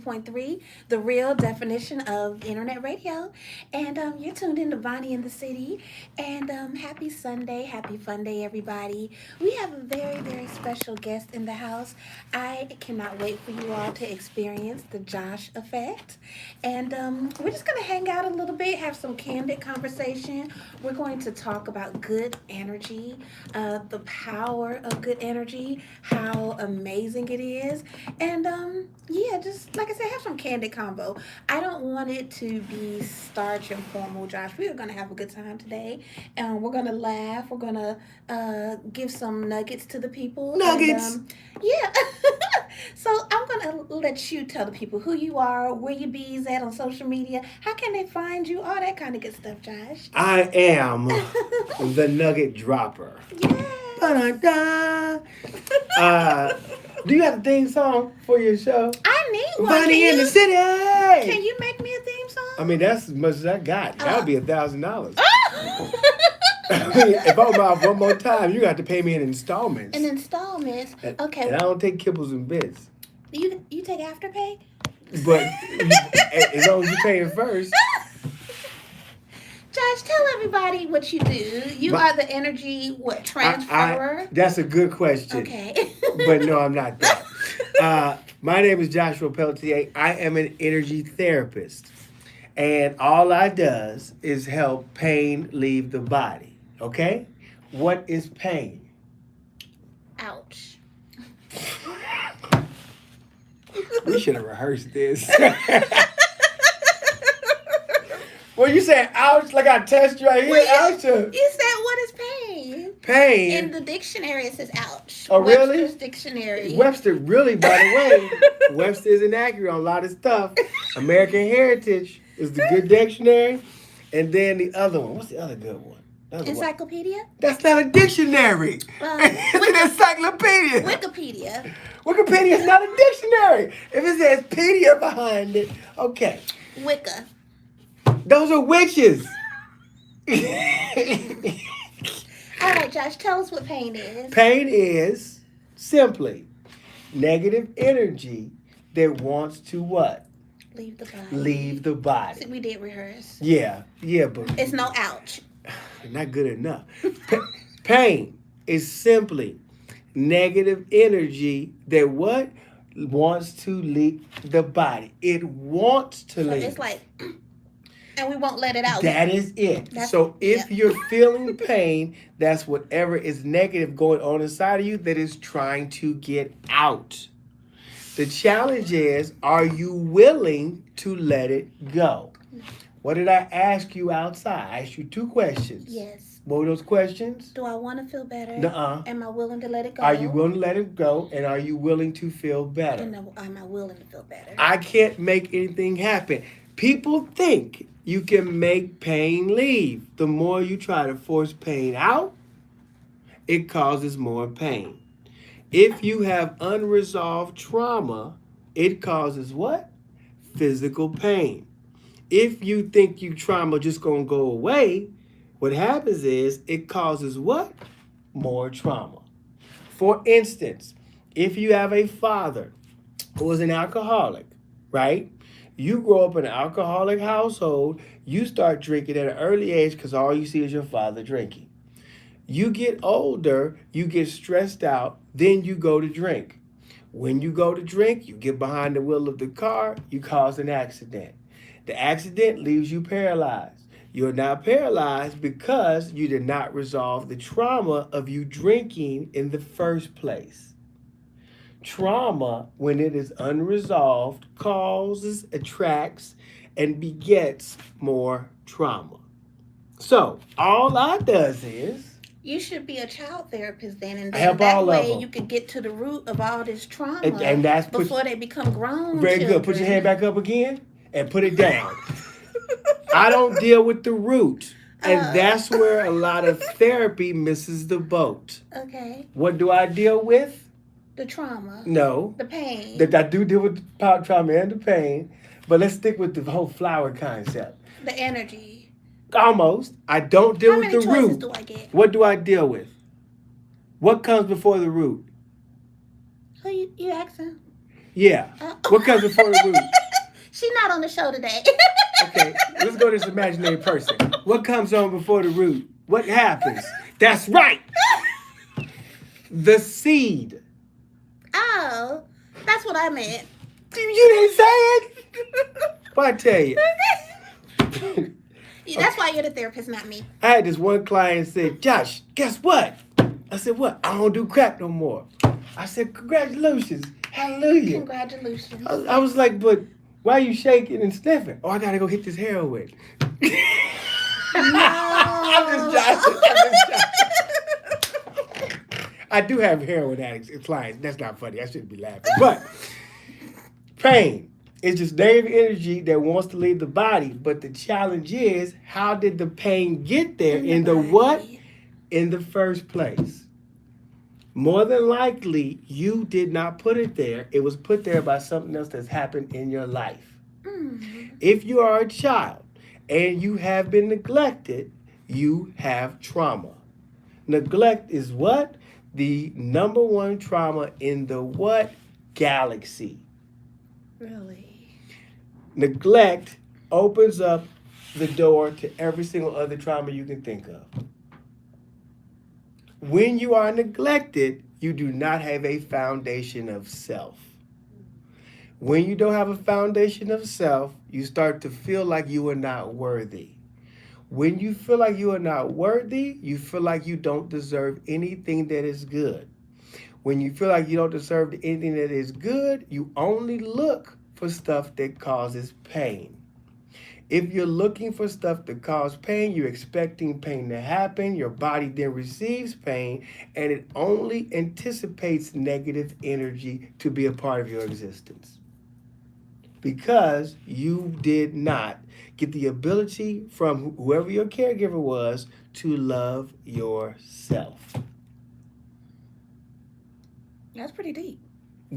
92.3, the real definition of internet radio. And you're tuned in to Vonnie in the City. And happy Sunday, happy fun day, everybody. We have a very, very special guest in the house. I cannot wait for you all to experience the Josh effect. And we're just going to hang out a little bit, have some candid conversation. We're going to talk about good energy, the power of good energy, how amazing it is. And yeah, just like I said, have some candid combo. I don't want it to be starch and formal, Josh. We are going to have a good time today. And we're going to laugh. We're going to give some nuggets to the people. Nuggets! And, yeah. So I'm going to let you tell the people who you are, where your bees at on social media, how can they find you, all that kind of good stuff, Josh. I am the nugget dropper. Yeah. Ba-da-da. Do you have a theme song for your show? I need one. Vonnie in the City! Can you make me a theme song? I mean, that's as much as I got. That would be $1,000. If I'm out one more time, you got to pay me in installments. In installments? Okay. And I don't take kibbles and bits. You take Afterpay? But as long as you pay it first. Josh, tell everybody what you do. You are the energy, transferer? That's a good question. Okay. But no, I'm not that. My name is Joshua Peltier. I am an energy therapist. And all I does is help pain leave the body. Okay? What is pain? Ouch. We should have rehearsed this. Well, you said ouch like I test you right here. Well, ouch. You said what is pain? Pain. In the dictionary it says ouch. Oh, really? Webster's dictionary. Webster, really, by the way, Webster is inaccurate on a lot of stuff. American Heritage is the good dictionary. And then the other one. What's the other good one? Encyclopedia? That's not a dictionary. It's an encyclopedia. Wikipedia. Wikipedia is not a dictionary. If it says pedia behind it, okay. Wicca. Those are witches. All right, Josh, tell us what pain is. Pain is simply negative energy that wants to what? Leave the body. Leave the body. See, we did rehearse. Yeah, but it's no ouch. Not good enough. Pain is simply negative energy that what? Wants to leave the body. It wants to leave. It's like, and we won't let it out. That is it. So if you're feeling pain, that's whatever is negative going on inside of you that is trying to get out. The challenge is, are you willing to let it go? What did I ask you outside? I asked you 2 questions. Yes. What were those questions? Do I want to feel better? Nuh-uh. Am I willing to let it go? Are you willing to let it go? And are you willing to feel better? And am I willing to feel better? I can't make anything happen. People think you can make pain leave. The more you try to force pain out, it causes more pain. If you have unresolved trauma, it causes what? Physical pain. If you think your trauma just going to go away, what happens is it causes what? More trauma. For instance, if you have a father who is an alcoholic, right? You grow up in an alcoholic household, you start drinking at an early age because all you see is your father drinking. You get older, you get stressed out, then you go to drink. When you go to drink, you get behind the wheel of the car, you cause an accident. The accident leaves you paralyzed. You're now paralyzed because you did not resolve the trauma of you drinking in the first place. Trauma, when it is unresolved, causes, attracts, and begets more trauma. So, all I does is... You should be a child therapist then, and then that way you could get to the root of all this trauma and that's before they become grown Very children. good. Put your hand back up again and put it down. I don't deal with the root. And that's where a lot of therapy misses the boat. Okay. What do I deal with? The trauma. No. The pain. I do deal with the trauma and the pain. But let's stick with the whole flower concept. The energy. Almost. I don't deal with the root. How many choices do I get? What do I deal with? What comes before the root? Who you asking? Yeah. Uh, What comes before the root? She's not on the show today. Okay, let's go to this imaginary person. What comes on before the root? What happens? That's right. The seed. Oh, that's what I meant. You didn't say it. But I tell you. Yeah, that's why you're the therapist, not me. I had this one client say, Josh, guess what? I said, what? I don't do crack no more. I said, congratulations. Hallelujah. Congratulations. I was like, but why are you shaking and sniffing? Oh, I gotta go hit this heroin. No. I'm just joking. I do have heroin addicts and clients. That's not funny. I shouldn't be laughing. But pain is just negative energy that wants to leave the body. But the challenge is, how did the pain get there in the what? In the first place? More than likely, you did not put it there. It was put there by something else that's happened in your life. If you are a child and you have been neglected, you have trauma. Neglect is what? The number one trauma in the what? Galaxy. Really? Neglect opens up the door to every single other trauma you can think of. When you are neglected, you do not have a foundation of self. When you don't have a foundation of self, you start to feel like you are not worthy. When you feel like you are not worthy, you feel like you don't deserve anything that is good. When you feel like you don't deserve anything that is good, you only look for stuff that causes pain. If you're looking for stuff that causes pain, you're expecting pain to happen. Your body then receives pain, and it only anticipates negative energy to be a part of your existence. Because you did not get the ability from whoever your caregiver was to love yourself. That's pretty deep.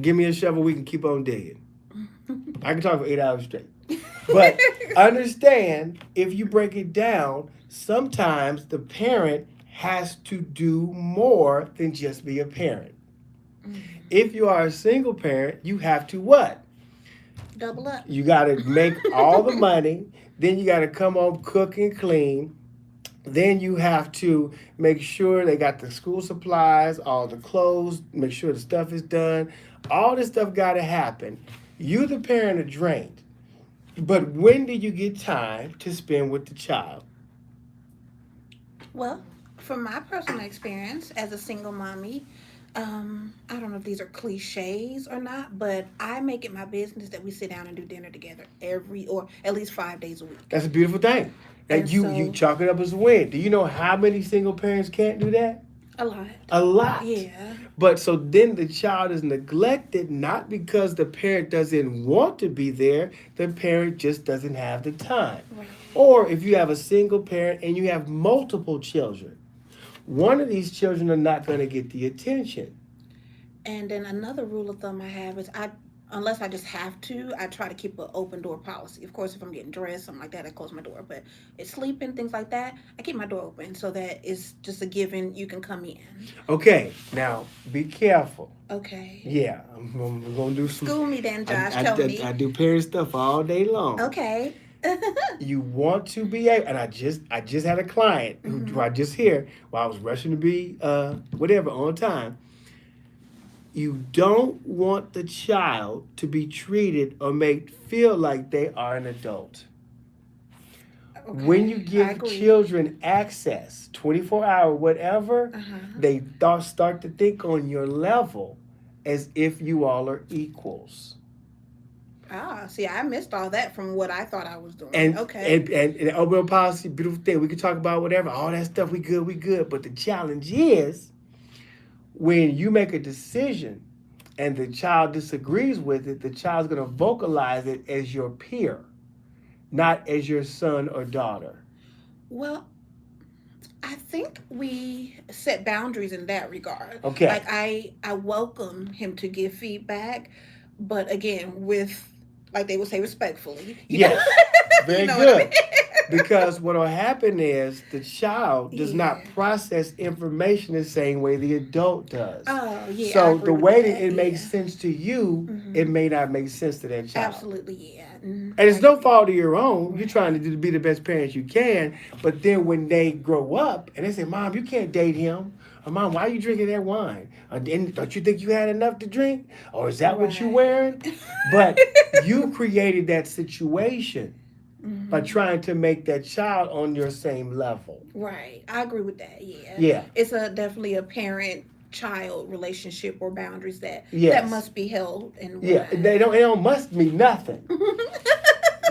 Give me a shovel, we can keep on digging. I can talk for 8 hours straight. But understand, if you break it down, sometimes the parent has to do more than just be a parent. If you are a single parent, you have to what? Double up. You got to make all the money. Then you got to come home, cook and clean. Then you have to make sure they got the school supplies, all the clothes, make sure the stuff is done. All this stuff got to happen. You, the parent, are drained. But when do you get time to spend with the child? Well, from my personal experience as a single mommy, I don't know if these are cliches or not, but I make it my business that we sit down and do dinner together or at least 5 days a week. That's a beautiful thing. And And you chalk it up as a win. Do you know how many single parents can't do that? A lot. A lot. Yeah. But so then the child is neglected, not because the parent doesn't want to be there, the parent just doesn't have the time. Right. Or if you have a single parent and you have multiple children, one of these children are not going to get the attention. And then another rule of thumb I have is unless I just have to, I try to keep an open door policy. Of course, if I'm getting dressed, something like that, I close my door. But it's sleeping, things like that, I keep my door open so that it's just a given you can come in. Okay, now be careful. Okay. Yeah, I'm going to do some. School me then, Josh. Tell me. I do parent stuff all day long. Okay. You want to be able, and I just had a client who I just here while I was rushing to be whatever on time. You don't want the child to be treated or made feel like they are an adult. Okay. When you give children access, 24-hour, whatever, they start to think on your level as if you all are equals. See, I missed all that from what I thought I was doing. And, okay. And open policy, beautiful thing. We can talk about whatever, all that stuff. We good. But the challenge is when you make a decision and the child disagrees with it, the child's going to vocalize it as your peer, not as your son or daughter. Well, I think we set boundaries in that regard. Okay. Like I welcome him to give feedback, but again, with, like they would say, respectfully. Yes. Very you know good. What I mean? Because what will happen is the child does not Yeah. process information the same way the adult does. Oh, yeah, I So agree the with way that that. it makes Yeah. sense to you, it Mm-hmm. may not make sense to that child. Absolutely, yeah. And I it's no agree. fault of your own. You're trying to Right. do, be the best parents you can. But then when they grow up and they say, Mom, you can't date him. Or Mom, why are you drinking that wine? Or, don't you think you had enough to drink? Or is that what you're Right. wearing? But you created that situation by Hmm. trying to make that child on your same level. Right. I agree with that. Yeah. Yeah. It's a definitely a parent child relationship or boundaries that Yes. must be held in Yeah. line. It don't must mean nothing.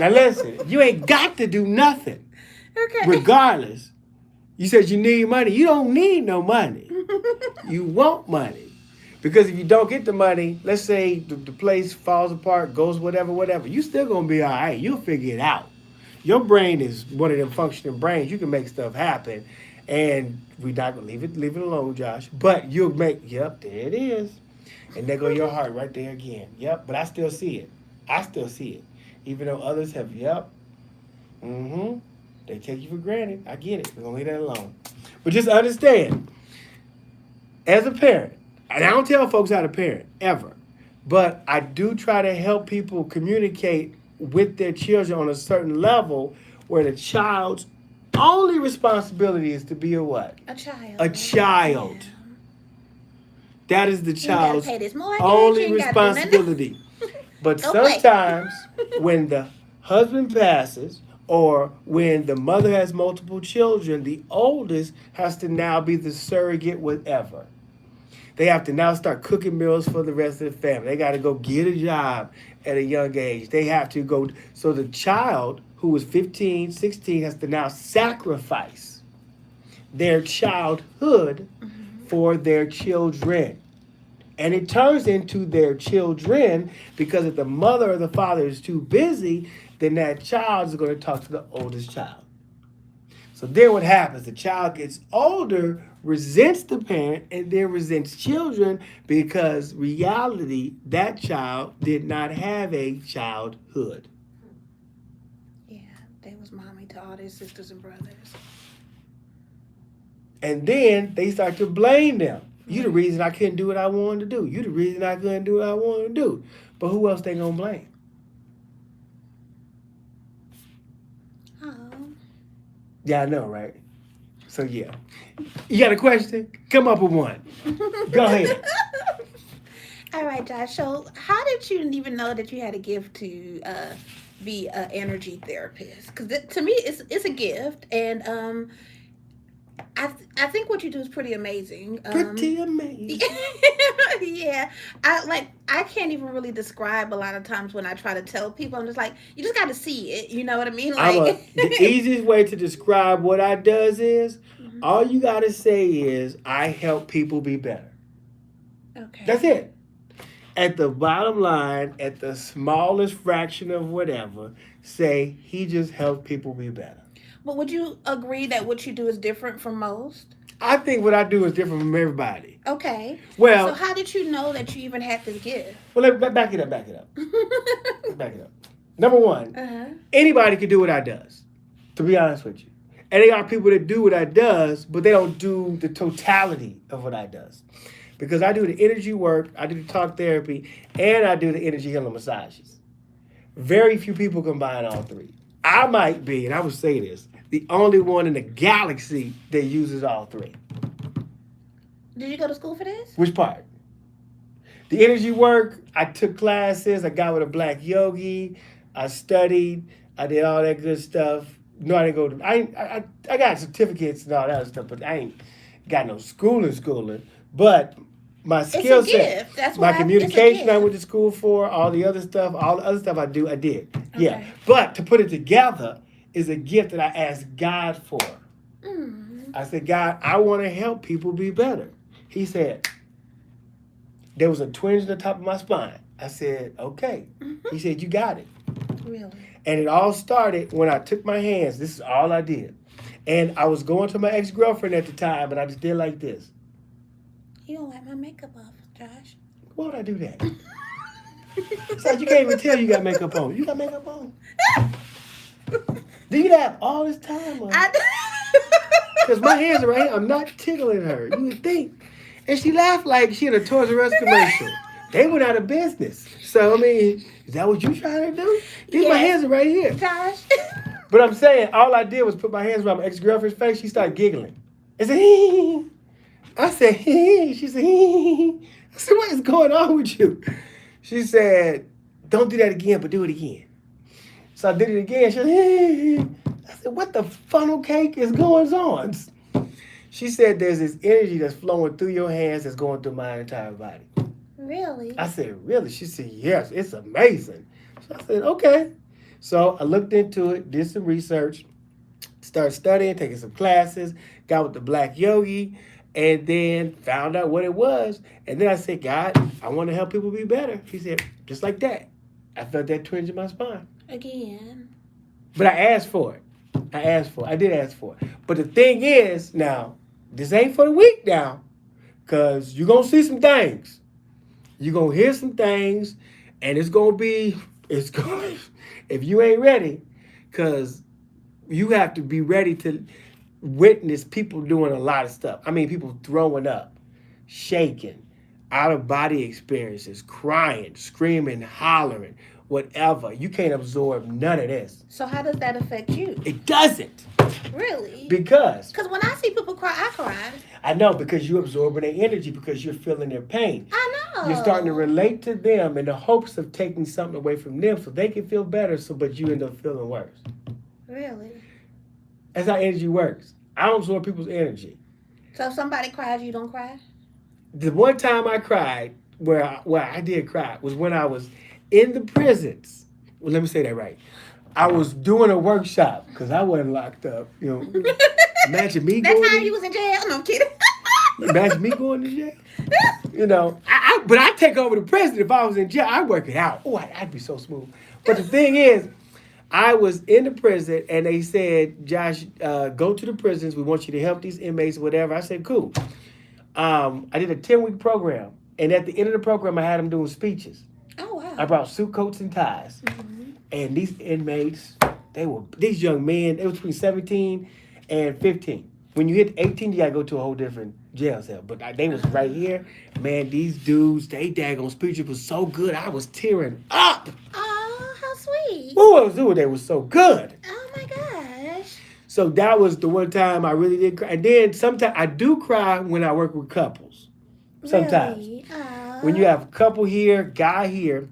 Now listen, you ain't got to do nothing. Okay. Regardless. You said you need money. You don't need no money. You want money. Because if you don't get the money, let's say the place falls apart, goes whatever, you still gonna be all right. You'll figure it out. Your brain is one of them functioning brains. You can make stuff happen. And we're not gonna leave it alone, Josh. But you'll make, yep, there it is. And there go your heart right there again. Yep, but I still see it. I still see it. Even though others have, yep, mm-hmm. They take you for granted. I get it. We're gonna leave that alone. But just understand, as a parent, and I don't tell folks how to parent ever, but I do try to help people communicate with their children on a certain level where the child's only responsibility is to be a what? A child. A Yeah. child. That is the You ain't gotta child's pay this mortgage. You only ain't gotta do nothing. responsibility. But Go play. sometimes when the husband passes or when the mother has multiple children, the oldest has to now be the surrogate, whatever. They have to now start cooking meals for the rest of the family. They got to go get a job at a young age. They have to go. So the child who was 15, 16 has to now sacrifice their childhood Hmm. for their children. And it turns into their children because if the mother or the father is too busy, then that child is going to talk to the oldest child. So then what happens? The child gets older, resents the parent, and then resents children because reality, that child did not have a childhood. Yeah, they was mommy to all their sisters and brothers. And then they start to blame them. You the Right. reason I couldn't do what I wanted to do. You the reason I couldn't do what I wanted to do. But who else they gonna blame? Oh. Yeah, I know, right? So yeah. You got a question? Come up with one. Go ahead. All right, Josh. So, how did you even know that you had a gift to be an energy therapist? Because to me, it's a gift, and I think what you do is pretty amazing. Pretty amazing. Yeah, I can't even really describe a lot of times when I try to tell people. I'm just like, you just got to see it. You know what I mean? Like, The easiest way to describe what I does is Mhm. all you gotta say is I help people be better. That's Okay. it. At the bottom line, at the smallest fraction of whatever, say he just helps people be better. But would you agree that what you do is different from most? I think what I do is different from everybody. Okay. So Well, how did you know that you even had this gift? back it up, back it up, back it up. Number one, Uh-huh. anybody can do what I does, to be honest with you. And they are people that do what I does, but they don't do the totality of what I does. Because I do the energy work, I do the talk therapy, and I do the energy healing massages. Very few people combine all three. I might be, and I would say this, the only one in the galaxy that uses all three. Did you go to school for this? Which part? The energy work, I took classes, I got with a black yogi, I studied, I did all that good stuff. No, I didn't go to, I got certificates and all that stuff, but I ain't got no schooling. But my It's a skill set, gift. That's my why it's a communication I went to gift. school for, all the other stuff, all the other stuff I did. Yeah. Okay. But to put it together is a gift that I asked God for. Mm. I said, God, I want to help people be better. He said, there was a twinge in the top of my spine. I said, okay. He said, you got it. Really? And it all started when I took my hands. This is all I did. And I was going to my ex-girlfriend at the time, and I just did like this. You don't like my makeup off, Josh. Why would I do that? It's like you can't even tell you got makeup on. You got makeup on. Do you laugh all this time? I Because my hands are right here. I'm not tickling her. You would think. And she laughed like she in a Toys R Us commercial. They went out of business. So, I mean, is that what you trying to do? These my Yes, hands are right here. Josh. But I'm saying, all I did was put my hands around my ex-girlfriend's face. She started giggling. I said, hee. I said, hee. She said, hee. I said, what is going on with you? She said, don't do that again, but do it again. So I did it again. She said, hee. I said, what the funnel cake is going on? She said, there's this energy that's flowing through your hands that's going through my entire body. Really? I said, really? She said, yes, it's amazing. So I said, okay. So I looked into it, did some research, started studying, taking some classes, got with the black yogi, and then found out what it was. And then I said, God, I want to help people be better. He said, just like that. I felt that twinge in my spine. Again. But I asked for it. I did ask for it. But the thing is, now, this ain't for the week now, because you're going to see some things. You're going to hear some things, and if you ain't ready, because you have to be ready to witness people doing a lot of stuff. I mean, people throwing up, shaking, out of body experiences, crying, screaming, hollering, whatever. You can't absorb none of this. So how does that affect you? It doesn't. Really? Because when I see people cry, I cry. I know, because you're absorbing their energy, because you're feeling their pain. I know. You're starting to relate to them in the hopes of taking something away from them so they can feel better, but you end up feeling worse. Really? That's how energy works. I don't absorb people's energy. So if somebody cries, you don't cry? The one time I cried, where I did cry, was when I was in the prisons. Well, let me say that right. I was doing a workshop because I wasn't locked up. Imagine me That going. time you was in jail? No, I'm kidding. Imagine me going to jail. But I take over the prison if I was in jail. I work it out. Oh, I'd be so smooth. But the thing is, I was in the prison and they said, Josh, go to the prisons. We want you to help these inmates or whatever. I said, cool. I did a 10-week program. And at the end of the program, I had them doing speeches. Oh, wow. I brought suit coats and ties. Mm-hmm. And these inmates, these young men, they were between 17 and 15. When you hit 18, you got to go to a whole different jail cell. But they was right here. Man, these dudes, they daggone speeches was so good. I was tearing up. Oh, how sweet. Ooh, they were so good. Oh, my gosh. So that was the one time I really did cry. And then sometimes I do cry when I work with couples. Sometimes. Really? When you have a couple here, guy here,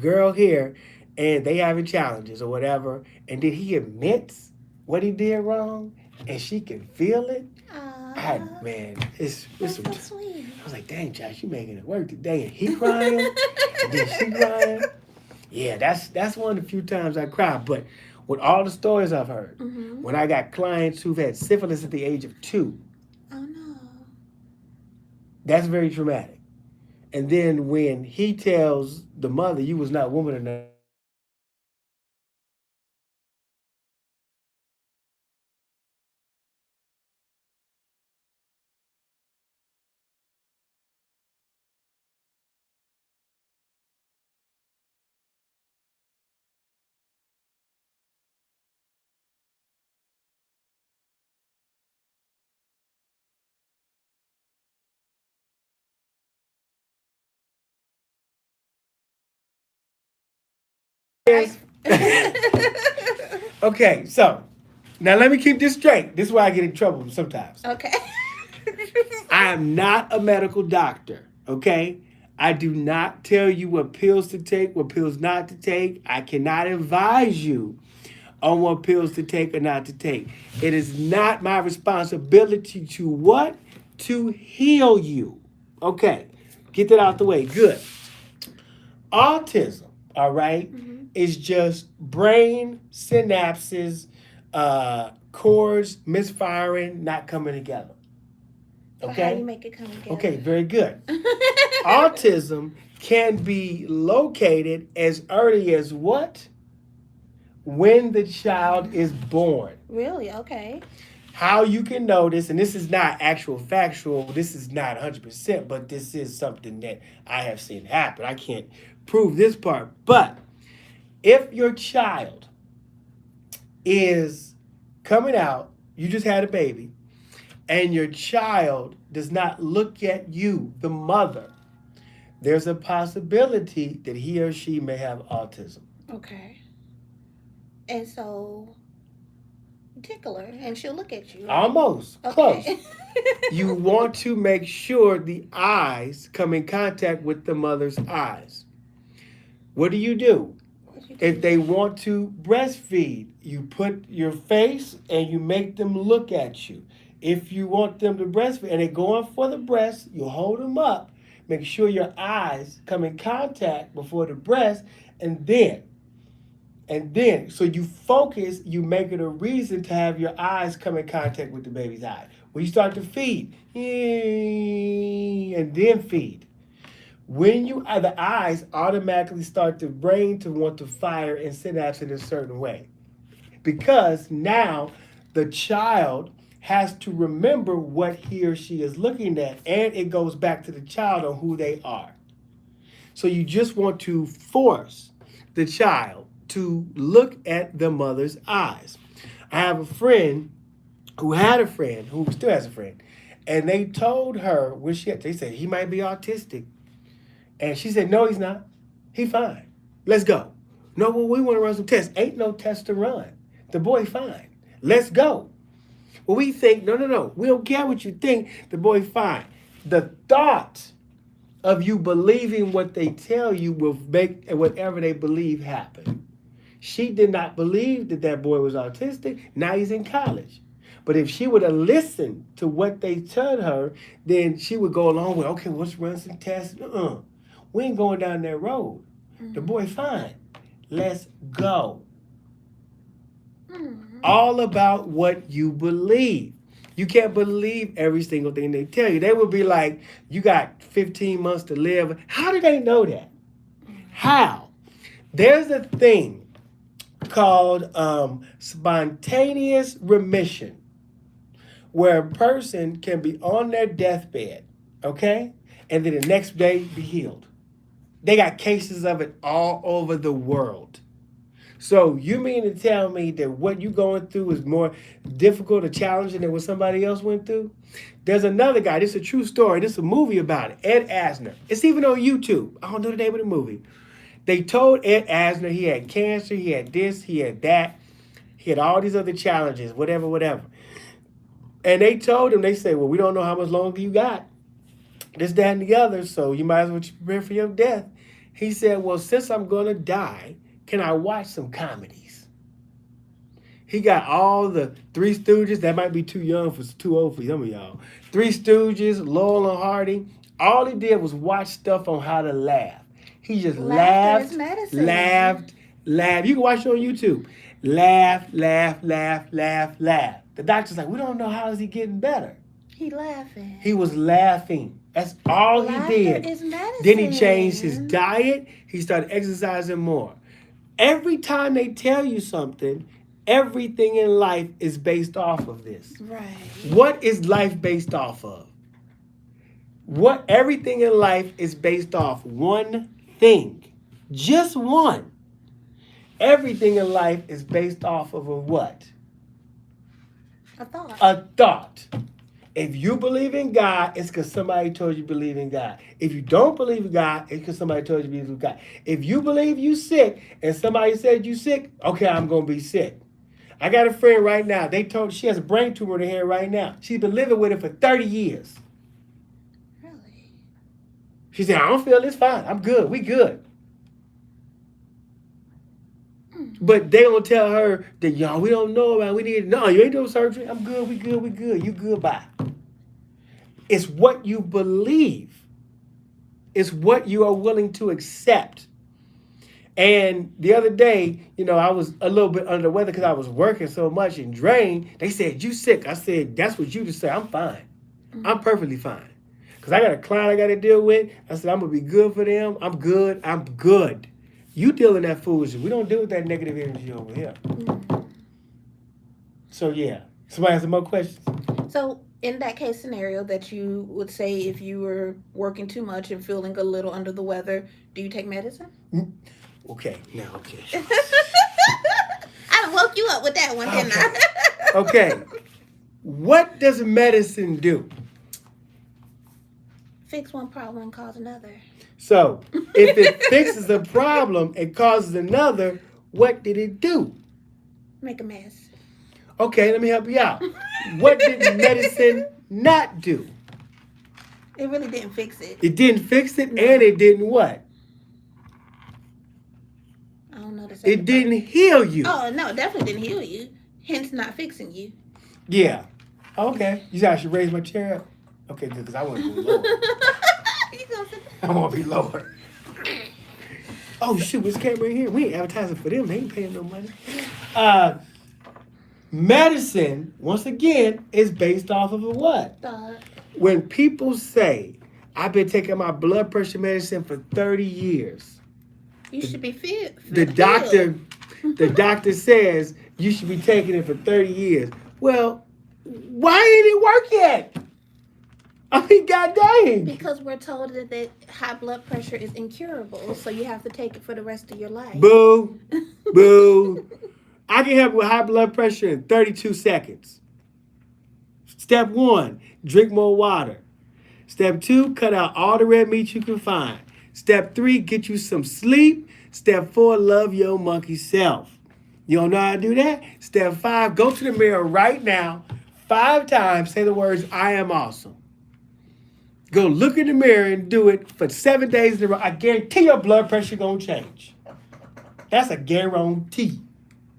girl here, and they having challenges or whatever, and then he admits what he did wrong, and she can feel it. Man, it's so sweet. I was like, dang, Josh, you making it work today, and he crying, and then she crying. Yeah, that's one of the few times I cry. But with all the stories I've heard, when I got clients who've had syphilis at the age of 2, oh no, that's very traumatic. And then when he tells the mother, you was not woman enough. Okay, so now let me keep this straight. This is why I get in trouble sometimes. Okay. I am not a medical doctor, okay? I do not tell you what pills to take, what pills not to take. I cannot advise you on what pills to take or not to take. It is not my responsibility to what? To heal you. Okay, get that out the way. Good. Autism, all right, is just brain synapses, cords misfiring, not coming together. Okay. How do you make it come together? Okay, very good. Autism can be located as early as what? When the child is born. Really? Okay. How you can notice, and this is not actual factual, this is not 100%, but this is something that I have seen happen. I can't prove this part, but if your child is coming out, you just had a baby, and your child does not look at you, the mother, there's a possibility that he or she may have autism. Okay. And so tickle her and she'll look at you, right? Almost close. Okay. You want to make sure the eyes come in contact with the mother's eyes. What do you do? What you If do? they want to breastfeed, you put your face and you make them look at you. If you want them to breastfeed and they're going for the breast, you hold them up. Make sure your eyes come in contact before the breast, and then, so you focus, you make it a reason to have your eyes come in contact with the baby's eyes. When you start to feed, and then feed. When you the eyes automatically start the brain to want to fire and synapse in a certain way, because now the child has to remember what he or she is looking at, and it goes back to the child on who they are. So you just want to force the child to look at the mother's eyes. I have a friend who had a friend who still has a friend, and they told her when they said he might be autistic, and she said, "No, he's not. He fine. Let's go." No, well, we want to run some tests. Ain't no test to run. The boy fine. Let's go. Well, we think, no, no, no. We don't care what you think. The boy fine. The thought of you believing what they tell you will make whatever they believe happen. She did not believe that that boy was autistic. Now he's in college. But if she would have listened to what they told her, then she would go along with, okay, let's run some tests. We ain't going down that road. The boy fine. Let's go. All about what you believe. You can't believe every single thing they tell you. They will be like, you got 15 months to live. How do they know that? How? There's a thing called spontaneous remission, where a person can be on their deathbed, okay? And then the next day be healed. They got cases of it all over the world. So you mean to tell me that what you going through is more difficult or challenging than what somebody else went through? There's another guy, this is a true story, this is a movie about it, Ed Asner. It's even on YouTube. I don't know the name of the movie. They told Ed Asner he had cancer, he had this, he had that, he had all these other challenges, whatever, whatever. And they told him, they said, well, we don't know how much longer you got. This, that, and the other, so you might as well prepare for your death. He said, well, since I'm going to die, can I watch some comedies? He got all the Three Stooges. That might be too old for some of y'all. Three Stooges, Laurel and Hardy. All he did was watch stuff on how to laugh. He just Laughter laughed, is medicine. laughed. You can watch it on YouTube. Laugh, laugh, laugh, laugh, laugh. The doctor's like, we don't know how is he getting better. He laughing. He was laughing. That's all Laughter he did. is medicine. Then he changed his diet. He started exercising more. Every time they tell you something, everything in life is based off of this. Right. What is life based off of? Everything in life is based off one thing. Just one. Everything in life is based off of a what? A thought. A thought. If you believe in God, it's because somebody told you believe in God. If you don't believe in God, it's because somebody told you believe in God. If you believe you sick and somebody said you sick, okay, I'm going to be sick. I got a friend right now. They told she has a brain tumor in her head right now. She's been living with it for 30 years. Really? She said, I don't feel this fine. I'm good. We good. But they gonna tell her that, y'all, we don't know about it. We need, no, you ain't doing surgery. I'm good. We good. We good. You good. Bye. It's what you believe. It's what you are willing to accept. And the other day, I was a little bit under the weather because I was working so much and drained. They said, you sick. I said, that's what you just said. I'm fine. I'm perfectly fine. Because I got a client I got to deal with. I said, I'm going to be good for them. I'm good. I'm good. You deal in that foolishness. We don't deal with that negative energy over here. So, yeah. Somebody has some more questions? So, in that case scenario that you would say if you were working too much and feeling a little under the weather, do you take medicine? Okay. Now, okay. I woke you up with that that one, didn't Okay. I? Okay. What does medicine do? Fix one problem and cause another. So, if it fixes a problem and causes another, what did it do? Make a mess. Okay, let me help you out. What did medicine not do? It really didn't fix it. It didn't fix it, No. and it didn't what? I don't know the It second part. didn't heal you. Oh no, it definitely didn't heal you. Hence, not fixing you. Yeah. Okay. You said I should raise my chair up? Okay, good, because I want to be lower. You gonna sit I want to be lower. Oh, shoot, this camera in here. We ain't advertising for them. They ain't paying no money. Medicine, once again, is based off of a what? there? When people say, I've been taking my blood pressure medicine for 30 years, You should be fit. the doctor says you should be taking it for 30 years. Well, why ain't it work yet? I mean, god dang. Because we're told that high blood pressure is incurable, so you have to take it for the rest of your life. Boo. Boo. I can help with high blood pressure in 32 seconds. Step 1, drink more water. Step 2, cut out all the red meat you can find. Step 3, get you some sleep. Step 4, love your monkey self. You don't know how to do that? Step 5, go to the mirror right now, 5 times, say the words, I am awesome. Go look in the mirror and do it for 7 days in a row. I guarantee your blood pressure gonna change. That's a guarantee.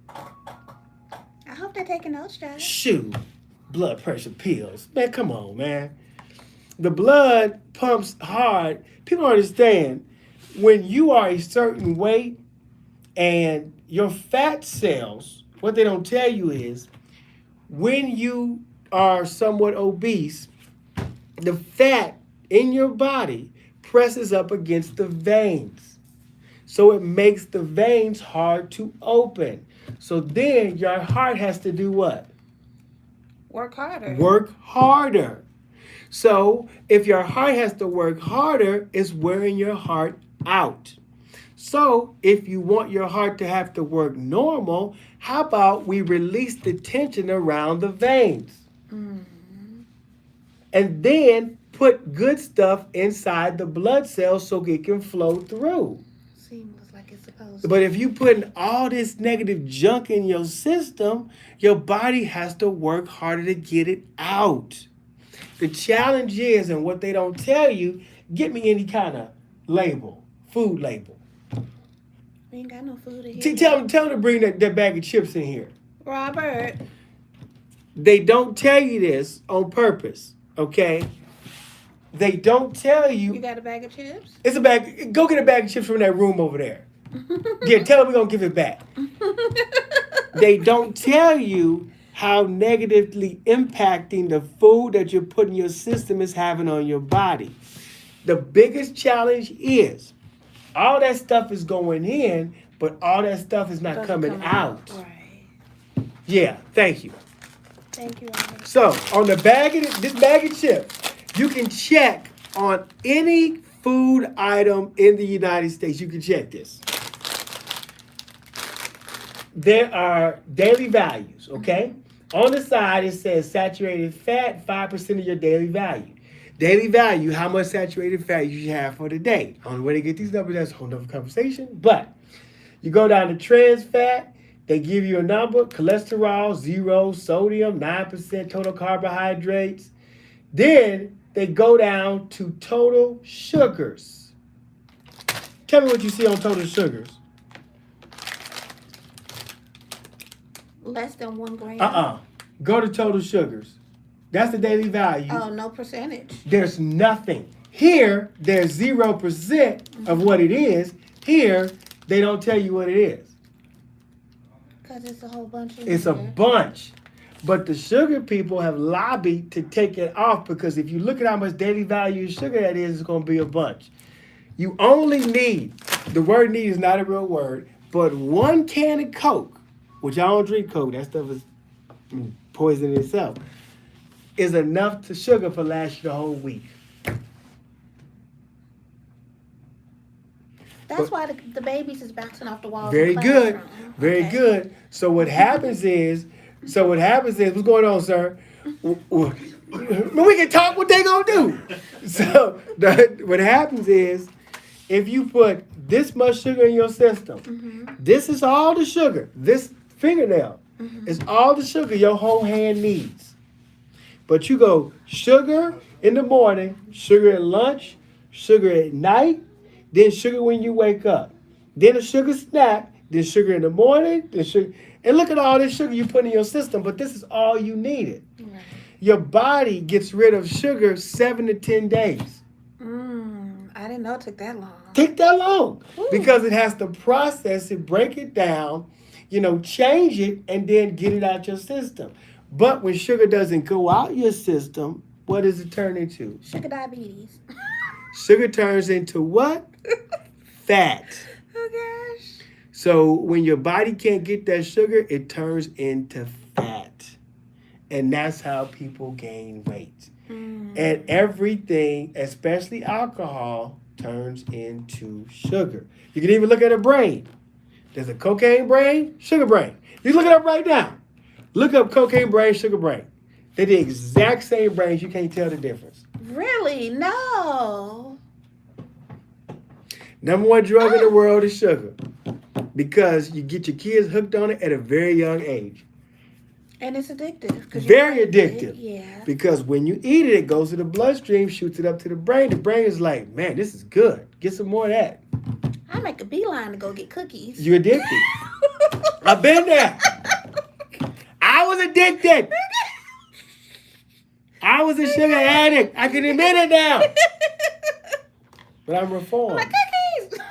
I hope they're taking those shots. Shoot, blood pressure pills. Man, come on, man. The blood pumps hard. People don't understand when you are a certain weight and your fat cells, what they don't tell you is when you are somewhat obese, the fat in your body presses up against the veins. So it makes the veins hard to open. So then your heart has to do what? Work harder. Work harder. So if your heart has to work harder, it's wearing your heart out. So if you want your heart to have to work normal, how about we release the tension around the veins? And then put good stuff inside the blood cells so it can flow through. Seems like it's supposed to. But if you putting all this negative junk in your system, your body has to work harder to get it out. The challenge is, and what they don't tell you, get me any kind of label, food label. We ain't got no food in here. Tell them to bring that bag of chips in here. Robert. They don't tell you this on purpose, okay? They don't tell You you. got a bag of chips? It's a bag. Go get a bag of chips from that room over there. Yeah, tell them we're going to give it back. They don't tell you how negatively impacting the food that you're putting in your system is having on your body. The biggest challenge is all that stuff is going in, but all that stuff is not Doesn't coming come out. Right. Yeah, thank you. Thank you, Robert. So on the bag of this bag of chips, you can check on any food item in the United States. You can check this. There are daily values, okay? On the side, it says saturated fat, 5% of your daily value. Daily value, how much saturated fat you should have for the day. On the way to get these numbers, that's a whole nother conversation. But you go down to trans fat, they give you a number, cholesterol, 0, sodium, 9%, total carbohydrates. Then they go down to total sugars. Tell me what you see on total sugars. Less than 1 gram. Go to total sugars. That's the daily value. Oh, no percentage. There's nothing. Here, there's 0% of what it is. Here, they don't tell you what it is. Because it's a whole bunch of It's a bunch. But the sugar people have lobbied to take it off because if you look at how much daily value of sugar that is, it's going to be a bunch. You only need, the word need is not a real word, but 1 can of Coke, which I don't drink Coke, that stuff is poison in itself, is enough to sugar for last you the whole week. That's why the babies is bouncing off the walls in Very good. classroom. Very Okay. good. So what happens is, what's going on, sir? We can talk what they gonna do. So what happens is, if you put this much sugar in your system, this is all the sugar. This fingernail is all the sugar your whole hand needs. But you go sugar in the morning, sugar at lunch, sugar at night, then sugar when you wake up. Then a sugar snack, then sugar in the morning, then sugar. And look at all this sugar you put in your system, but this is all you needed. Right. Your body gets rid of sugar 7 to 10 days. I didn't know it took that long. Take that long. Ooh. Because it has to process it, break it down, change it, and then get it out your system. But when sugar doesn't go out your system, what does it turn into? Sugar diabetes. Sugar turns into what? Fat. Oh gosh. So when your body can't get that sugar, it turns into fat. And that's how people gain weight. And everything, especially alcohol, turns into sugar. You can even look at a brain. There's a cocaine brain, sugar brain. You look it up right now. Look up cocaine brain, sugar brain. They're the exact same brains. You can't tell the difference. Really? No. Number one drug in the world is sugar. Because you get your kids hooked on it at a very young age. And it's addictive. Very addictive. Yeah. Because when you eat it, it goes to the bloodstream, shoots it up to the brain. The brain is like, man, this is good. Get some more of that. I make a beeline to go get cookies. You're addicted. I've been there. I was addicted. I was a sugar addict. I can admit it now. But I'm reformed. My cookies.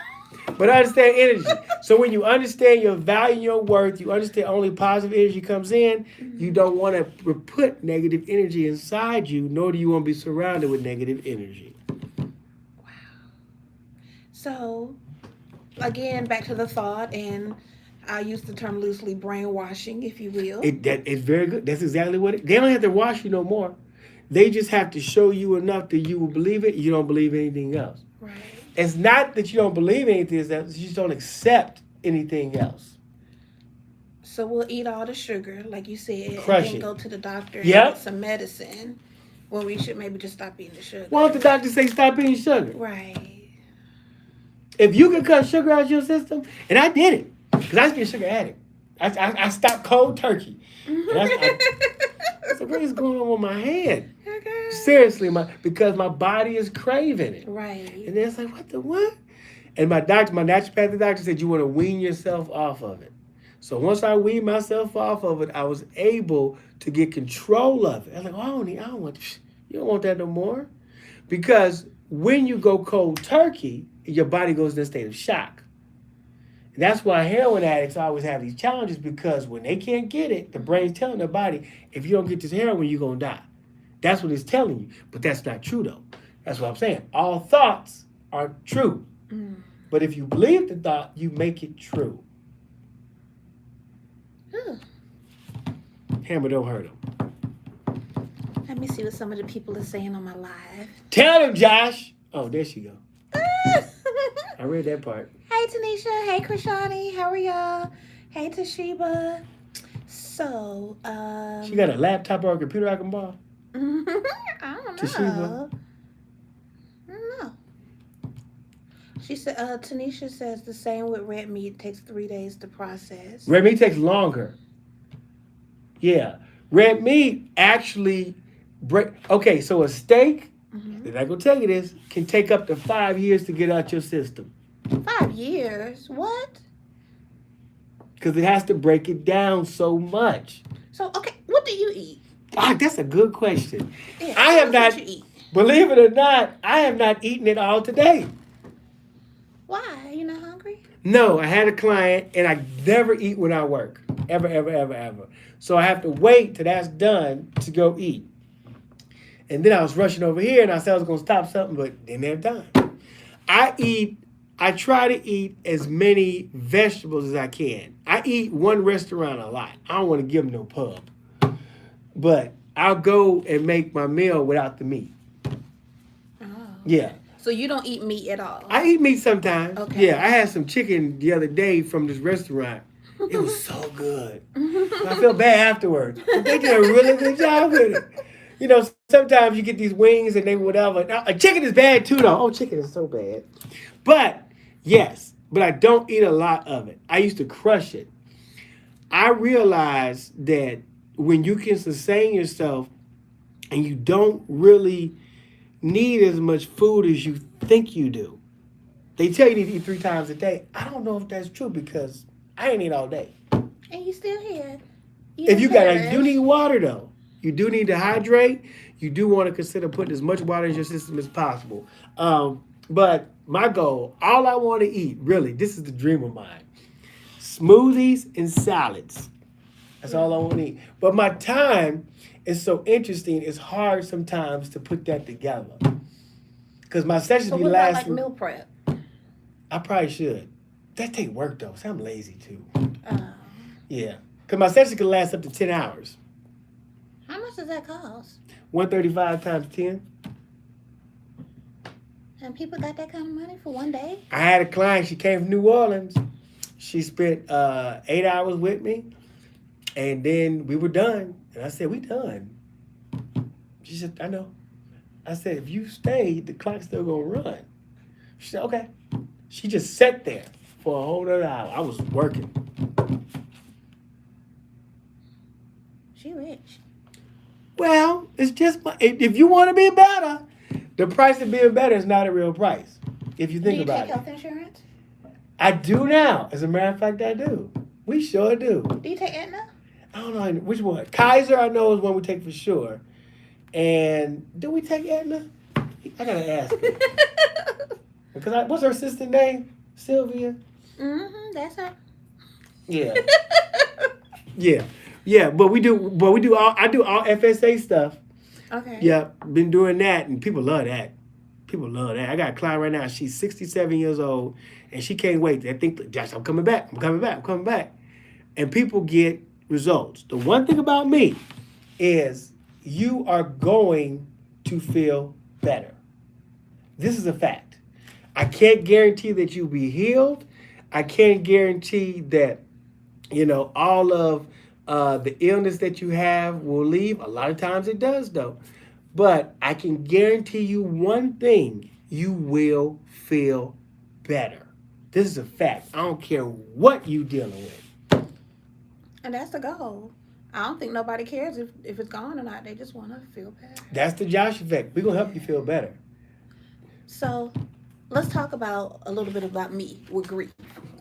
But I understand energy. So when you understand your value and your worth, you understand only positive energy comes in, you don't want to put negative energy inside you, nor do you want to be surrounded with negative energy. Wow. So, again, back to the thought, and I use the term loosely, brainwashing, if you will. It's very good. That's exactly what they don't have to wash you no more. They just have to show you enough that you will believe it. You don't believe anything else. Right. It's not that you don't believe anything else. You just don't accept anything else. So we'll eat all the sugar, like you said, Crush and then it. go to the doctor and Yep. get some medicine. When we should maybe just stop eating the sugar. Why don't the doctor say stop eating sugar? Right. If you can cut sugar out of your system, and I did it, because I used to be a sugar addict. I stopped cold turkey. So what is going on with my head? Okay. Seriously, because my body is craving it. Right. And then it's like, what? And my naturopathic doctor said, you want to wean yourself off of it. So once I weaned myself off of it, I was able to get control of it. I was like, you don't want that no more. Because when you go cold turkey, your body goes in a state of shock. And that's why heroin addicts always have these challenges, because when they can't get it, the brain's telling their body, if you don't get this heroin, you're going to die. That's what it's telling you. But that's not true, though. That's what I'm saying. All thoughts are true. But if you believe the thought, you make it true. Hammer don't hurt him. Let me see what some of the people are saying on my live. Tell them, Josh. Oh, there she go. I read that part. Hey, Tanisha. Hey, Krishani. How are y'all? Hey, Toshiba. So, She got a laptop or a computer I can borrow? I don't know. Toshiba. I don't know. She said, Tanisha says the same with red meat. It takes 3 days to process. Red meat takes longer. Yeah. Red meat actually okay, so a steak, and I gonna tell you this, can take up to 5 years to get out your system. 5 years? What? Because it has to break it down so much. So, okay, what do you eat? That's a good question. Yeah, I have not, what you eat? believe it or not, I have not eaten it all today. Why? You not hungry? No, I had a client, and I never eat when I work. Ever, ever, ever, ever. So I have to wait till that's done to go eat. And then I was rushing over here, and I said I was going to stop something, but didn't have time. I try to eat as many vegetables as I can. I eat one restaurant a lot. I don't want to give them no pub. But I'll go and make my meal without the meat. Oh. Yeah. So you don't eat meat at all? I eat meat sometimes. Okay. Yeah, I had some chicken the other day from this restaurant. It was so good. I feel bad afterwards. But they did a really good job with it. You know, sometimes you get these wings and they whatever. Now, chicken is bad too, though. Oh, chicken is so bad. But yes, but I don't eat a lot of it. I used to crush it. I realized that when you can sustain yourself and you don't really need as much food as you think you do. They tell you to eat 3 times a day. I don't know if that's true because I ain't eat all day. And you still here. You If didn't you got, you do perish. need water though. You do need to hydrate. You do want to consider putting as much water in your system as possible. But my goal, all I want to eat, really, this is the dream of mine: smoothies and salads. That's all I want to eat. But my time is so interesting. It's hard sometimes to put that together because my sessions So be what about like lasting. meal prep? I probably should. That take work though. So I'm lazy too. Uh, Yeah, because my session can last up to 10 hours. how much does that cost? 135 times 10. And people got that kind of money for one day? I had a client. She came from New Orleans. She spent 8 hours with me, and then we were done. And I said, "We done." She said, "I know." I said, "If you stay, the clock's still gonna run." She said, "Okay." She just sat there for a whole other hour. I was working. She rich. Well, it's just if you want to be better, the price of being better is not a real price. If you Do think you about take it, health insurance? I do now. As a matter of fact, I do. We sure do. Do you take Aetna? I don't know which one. Kaiser, I know is one we take for sure. And do we take Aetna? I gotta ask her. Because what's her sister name? Sylvia. That's her. Yeah. Yeah. Yeah. But we do. But we do all. I do all FSA stuff. Okay. Yeah. Been doing that, and people love that. People love that. I got a client right now. She's 67 years old, and she can't wait. They think, Josh, I'm coming back. I'm coming back. I'm coming back. And people get results. The one thing about me is you are going to feel better. This is a fact. I can't guarantee that you'll be healed. I can't guarantee that, all of the illness that you have will leave. A lot of times it does, though. But I can guarantee you one thing: you will feel better. This is a fact. I don't care what you're dealing with. And that's the goal. I don't think nobody cares if it's gone or not. They just want to feel better. That's the Josh effect. We're going to help you feel better. So let's talk about a little bit about me with grief.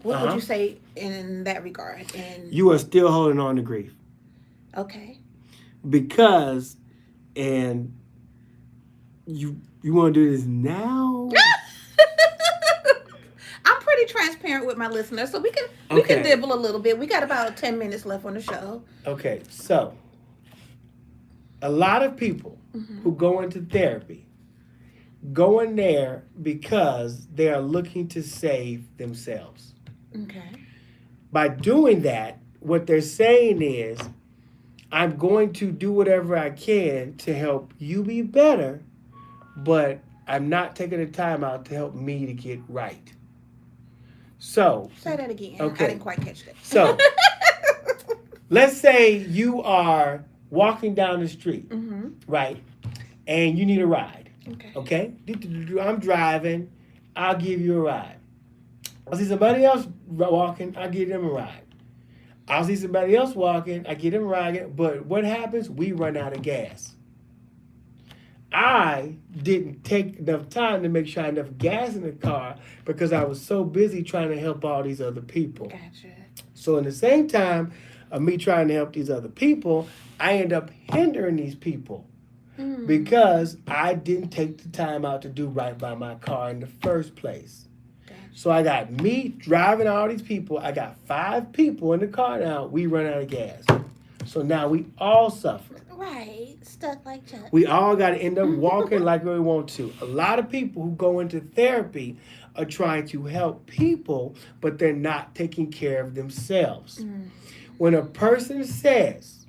What would Uh-huh. you say in that regard? And You are still holding on to grief. okay. Because, and you want to do this now? I'm pretty transparent with my listeners, so we can Okay. dibble a little bit. We got about 10 minutes left on the show. Okay, so a lot of people who go into therapy go in there because they are looking to save themselves. Okay. By doing that, what they're saying is, I'm going to do whatever I can to help you be better, but I'm not taking the time out to help me to get right. So, Say that again. Okay. I didn't quite catch that. So, let's say you are walking down the street, right? And you need a ride. Okay. Okay? I'm driving. I'll give you a ride. I'll see somebody else walking. I'll give them a ride. I'll see somebody else walking. I give them a ride. But what happens? We run out of gas. I didn't take enough time to make sure I had enough gas in the car because I was so busy trying to help all these other people. Gotcha. So in the same time of me trying to help these other people, I end up hindering these people because I didn't take the time out to do right by my car in the first place. Gotcha. So I got me driving all these people. I got 5 people in the car now. We run out of gas. So now we all suffer. Right. Stuck like Chuck. We all got to end up walking like we want to. A lot of people who go into therapy are trying to help people, but they're not taking care of themselves. When a person says,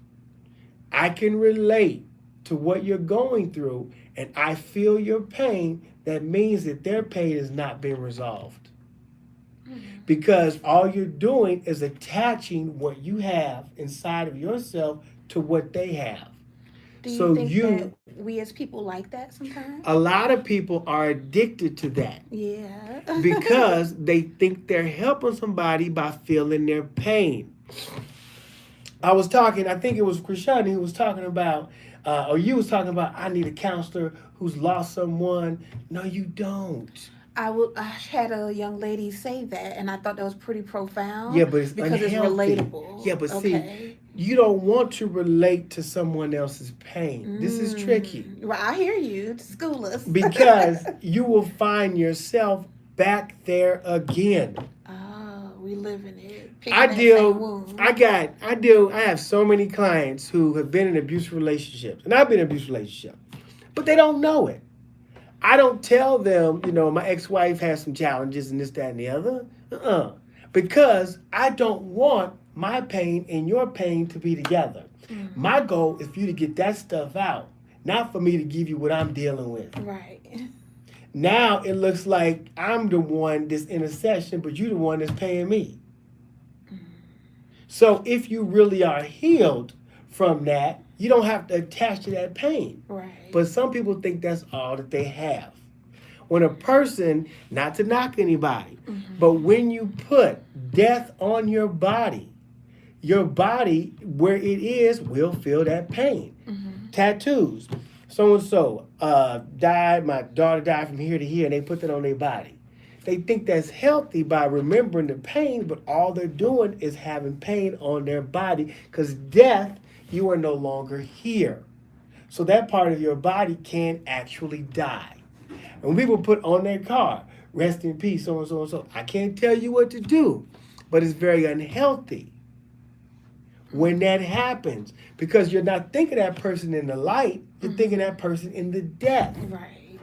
I can relate to what you're going through, and I feel your pain, that means that their pain has not been resolved. Because all you're doing is attaching what you have inside of yourself to what they have. Do you So think that you, we as people like that sometimes? a lot of people are addicted to that Yeah. because they think they're helping somebody by feeling their pain. I was talking, I think it was Krishani who was talking about, or you was talking about, I need a counselor who's lost someone. No, you don't. I had a young lady say that, and I thought that was pretty Yeah, profound but it's because it's unhealthy. relatable. Yeah, but see, Okay. you don't want to relate to someone else's pain. This is tricky Well, I hear you. School us. because you will find yourself back there again. Oh, we live in it, I picking that same deal, wound. I have so many clients who have been in abusive relationships, and I've been in abusive relationships, but they don't know it. I don't tell them, my ex-wife has some challenges and this, that, and the other. Because I don't want my pain and your pain to be together. My goal is for you to get that stuff out, not for me to give you what I'm dealing with. Right. Now it looks like I'm the one that's in a session, but you're the one that's paying me. So if you really are healed from that, you don't have to attach to that pain. Right. But some people think that's all that they have. When a person, not to knock anybody, but when you put death on your body where it is will feel that pain. Tattoos. So and so died, my daughter died from here to here, and they put that on their body. They think that's healthy by remembering the pain, but all they're doing is having pain on their body because death, you are no longer here. So that part of your body can actually die. And when people put on their car, rest in peace, so and so and so, I can't tell you what to do, but it's very unhealthy when that happens because you're not thinking that person in the light, you're thinking that person in the death. Right.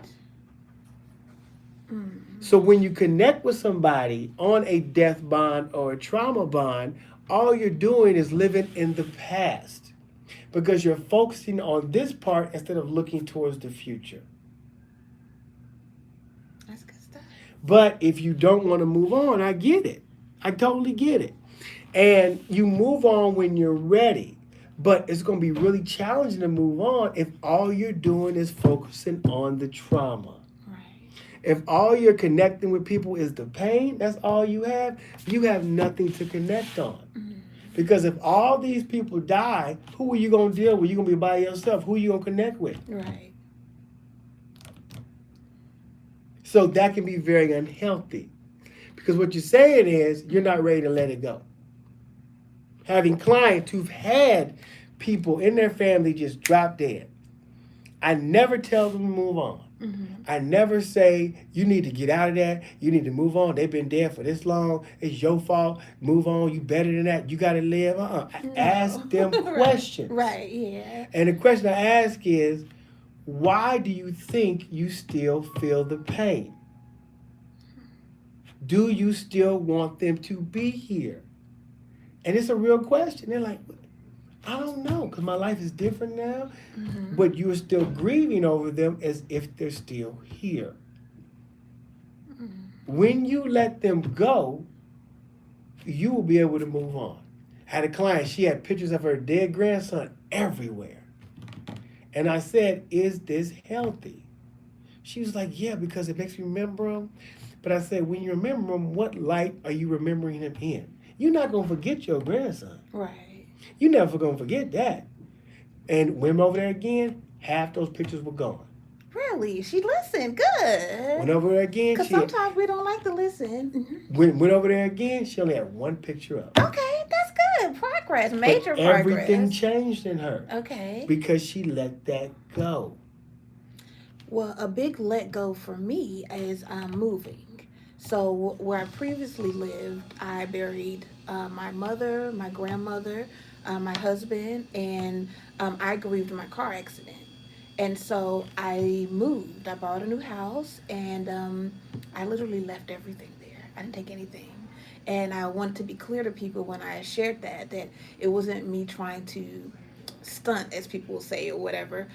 So when you connect with somebody on a death bond or a trauma bond, all you're doing is living in the past because you're focusing on this part instead of looking towards the future. That's good stuff. But if you don't want to move on, I get it. I totally get it. And you move on when you're ready. But it's going to be really challenging to move on if all you're doing is focusing on the trauma. Right. If all you're connecting with people is the pain, that's all you have nothing to connect on. Because if all these people die, who are you going to deal with? You're going to be by yourself. Who are you going to connect with? Right. So that can be very unhealthy. Because what you're saying is you're not ready to let it go. Having clients who've had people in their family just drop dead. I never tell them to move on. I never say, you need to get out of that. You need to move on. They've been dead for this long. It's your fault. Move on. You better than that. You got to live. I ask them questions. Right, yeah. And the question I ask is, why do you think you still feel the pain? Do you still want them to be here? And it's a real question. They're like, I don't know, because my life is different now. But you're still grieving over them as if they're still here. When you let them go, you will be able to move on. I had a client, she had pictures of her dead grandson everywhere. And I said, is this healthy? She was like, yeah, because it makes me remember him. But I said, when you remember him, what light are you remembering him in? You're not going to forget your grandson. Right. You're never going to forget that. And went over there again, half those pictures were gone. Really? She listened. Good. Went over there again. Because sometimes we don't like to listen. Went over there again, she only had one picture up. Okay, that's good. Progress. Major but progress. everything changed in her. Okay. Because she let that go. Well, a big let go for me is moving. So where I previously lived, I buried my mother, my grandmother, my husband, and I grieved my car accident. And so I moved. I bought a new house, and I literally left everything there. I didn't take anything. And I want to be clear to people when I shared that it wasn't me trying to stunt, as people will say, or whatever.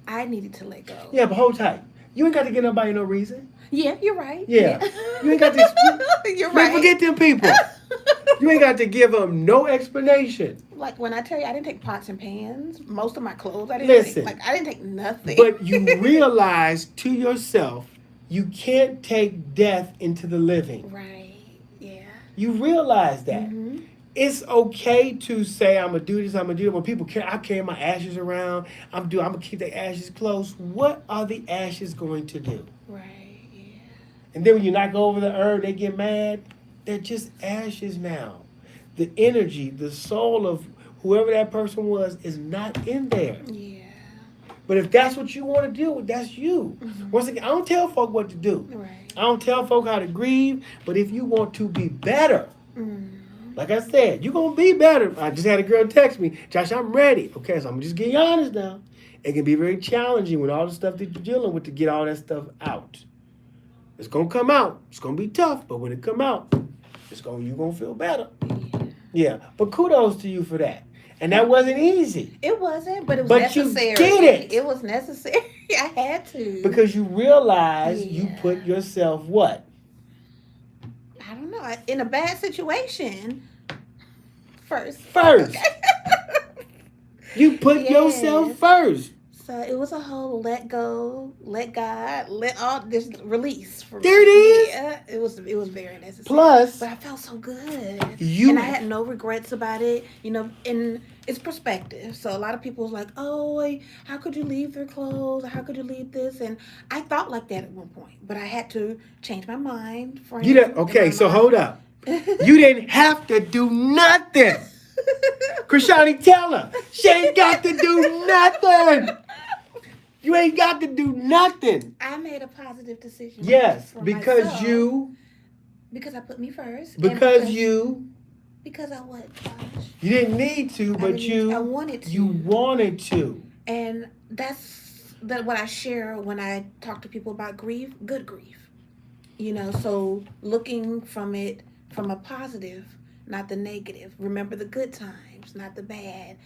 I needed to let go. Yeah, but hold tight. You ain't got to give nobody no reason. Yeah, you're right. Yeah. You ain't got to. You're Man, right. forget them people. You ain't got to give them no explanation. Like when I tell you I didn't take pots and pans, most of my clothes I didn't take. Listen, Like I didn't take nothing. but you realize to yourself, you can't take death into the living. Right. Yeah. You realize that. Mm-hmm. It's okay to say I'm gonna do this, I'm gonna do it. When people care, I carry my ashes around. I'm gonna keep the ashes close. What are the ashes going to do? Right. Yeah. And then when you knock over the urn, they get mad. They're just ashes now. The energy, the soul of whoever that person was is not in there. Yeah. But if that's what you want to do, that's you. Mm-hmm. Once again, I don't tell folk what to do. Right. I don't tell folk how to grieve. But if you want to be better, like I said, you're going to be better. I just had a girl text me, Josh, I'm ready. Okay, so I'm just getting honest now. It can be very challenging with all the stuff that you're dealing with to get all that stuff out. It's going to come out. It's going to be tough, but when it come out, you're going to feel better. Yeah, but kudos to you for that. And that wasn't easy. It wasn't, but it was But necessary. you did it. It was necessary. I had to. Because you realize you put yourself what? I don't know. In a bad situation, first. First. Okay. You put yourself first. So it was a whole let go, let God, let all this release for me. There it is. Yeah, it was very necessary. Plus, but I felt so good. You and I had no regrets about it. You know, and it's perspective. So a lot of people was like, "Oh, how could you leave their clothes? How could you leave this?" And I thought like that at one point, but I had to change my mind. You didn't. Okay, so hold up. You didn't have to do nothing. Krishani, tell her she ain't got to do nothing. You ain't got to do nothing. I made a positive decision. Yes, for because myself, because I put me first. Because I what, Josh? You didn't need to, but I wanted to. You wanted to. And that's what I share when I talk to people about grief, good grief. You know, so looking from it from a positive, not the negative. Remember the good times, not the bad.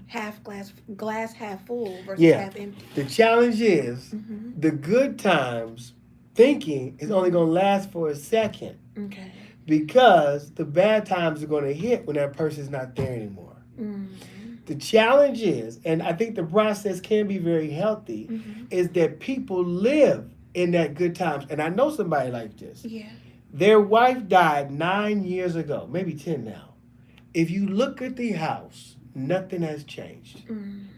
Half glass half full versus half empty. The challenge is the good times thinking is only going to last for a second. Okay. Because the bad times are going to hit when that person's not there anymore. The challenge is, and I think the process can be very healthy, is that people live in that good times. And I know somebody like this. Yeah. Their wife died 9 years ago, maybe 10 now. If you look at the house, nothing has changed.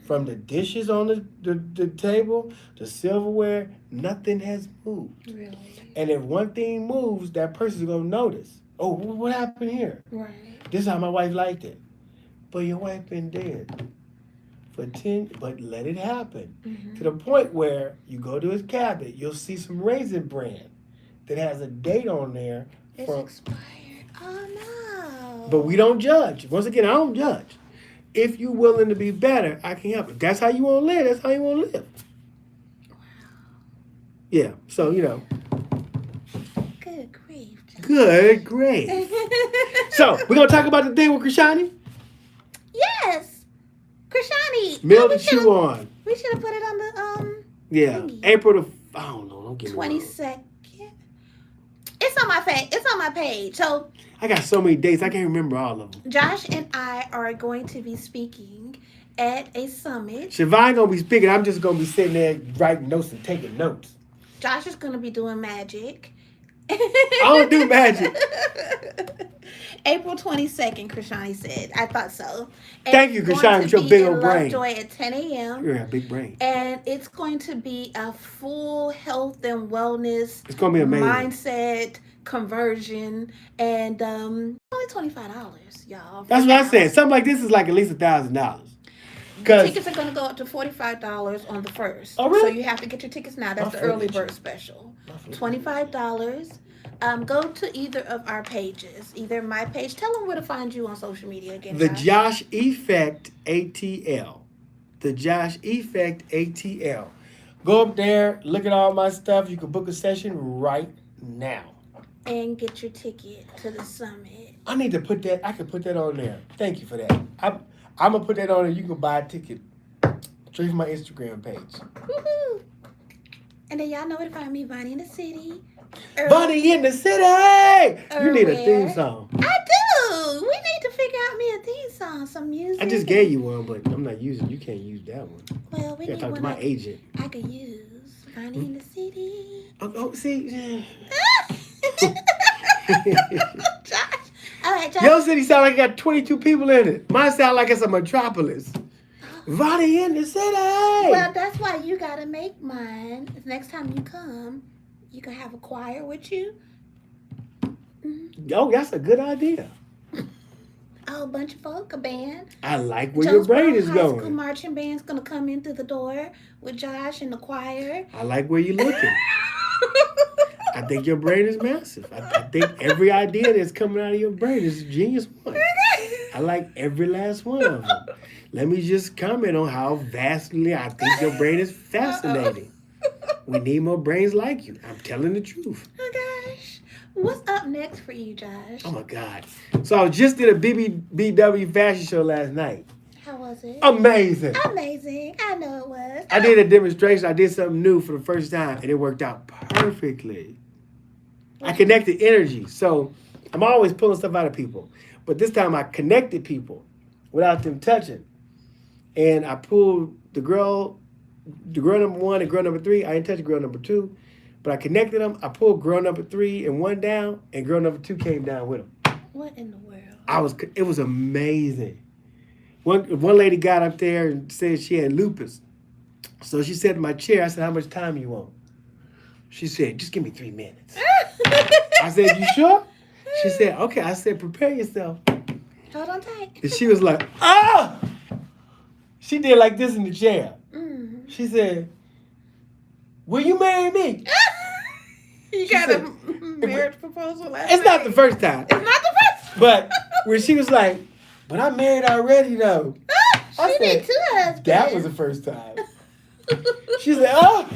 From the dishes on the table, the silverware, nothing has moved. Really? And if one thing moves, that person's going to notice. Oh, what happened here? Right. This is how my wife liked it. But your wife been dead for 10, but let it happen. To the point where you go to his cabinet, you'll see some Raisin Bran that has a date on there. It's expired. Oh, no. But we don't judge. Once again, I don't judge. If you're willing to be better, I can help. If that's how you want to live, that's how you want to live. Wow. Yeah, so, Good grief. Good grief. So, we're going to talk about the thing with Krishani? Yes. Krishani. Meal to chew on. We should have put it on the, Yeah, thingy. April the, I don't know, don't get me wrong. 22nd. It's on my page. So I got so many dates, I can't remember all of them. Josh and I are going to be speaking at a summit. Siobhan gonna be speaking. I'm just gonna be sitting there writing notes and taking notes. Josh is gonna be doing magic. I don't do magic. April 22nd, Krishani said. I thought so. And Thank you, Krishani, with your big old brain. Lovejoy at 10 a.m. Yeah, big brain. And it's going to be a full health and wellness. It's gonna be amazing. Mindset conversion, and only $25, y'all. That's what I said. Something like this is like at least $1,000. Tickets are going to go up to $45 on the 1st. Oh, really? So you have to get your tickets now. That's the early bird special. $25. Go to either of our pages. Either my page. Tell them where to find you on social media again. The Josh Effect ATL. The Josh Effect ATL. Go up there, look at all my stuff. You can book a session right now. And get your ticket to the summit. I need to put that. I can put that on there. Thank you for that. I'm gonna put that on there. You can buy a ticket. Straight from my Instagram page. Woohoo! And then y'all know where to find me, Vonnie in the City. Vonnie in the City! You need a theme Where? song. I do. We need to figure out me a theme song, some music. I just gave you one, but I'm not using. You can't use that one. Well, we You need gotta talk to one my agent. I could use. Vonnie in the City. See. Josh. All right, Josh. Your city sound like it got 22 people in it. Mine sound like it's a metropolis. Vonnie in the City! Well, that's why you gotta make mine. Next time you come, you can have a choir with you. Oh, that's a good idea. A whole bunch of folk, a band. I like where your brain is High School going. marching band's gonna come in through the door with Josh and the choir. I like where you're looking. I think your brain is massive. I think every idea that's coming out of your brain is a genius one. I like every last one of them. Let me just comment on how vastly I think your brain is fascinating. We need more brains like you. I'm telling the truth. Oh gosh. What's up next for you, Josh? Oh my God. So I just did a BBW fashion show last night. How was it? Amazing. Amazing. I know it was. I did a demonstration. I did something new for the first time, and it worked out perfectly. I connected energy. So I'm always pulling stuff out of people. But this time I connected people without them touching. And I pulled the girl number one and girl number three. I didn't touch girl number two. But I connected them. I pulled girl number three and one down, and girl number two came down with them. What in the world? It was amazing. One lady got up there and said she had lupus. So she said to my chair, I said, how much time you want? She said, just give me 3 minutes. I said, you sure? She said, okay. I said, prepare yourself. Hold on tight. And she was like, ah! She did like this in the chair. Mm. She said, will you marry me? You got a marriage proposal last It's not the first time. It's not the first. But when she was like, but I'm married already though. She did two husbands. That was the first time. She said, oh.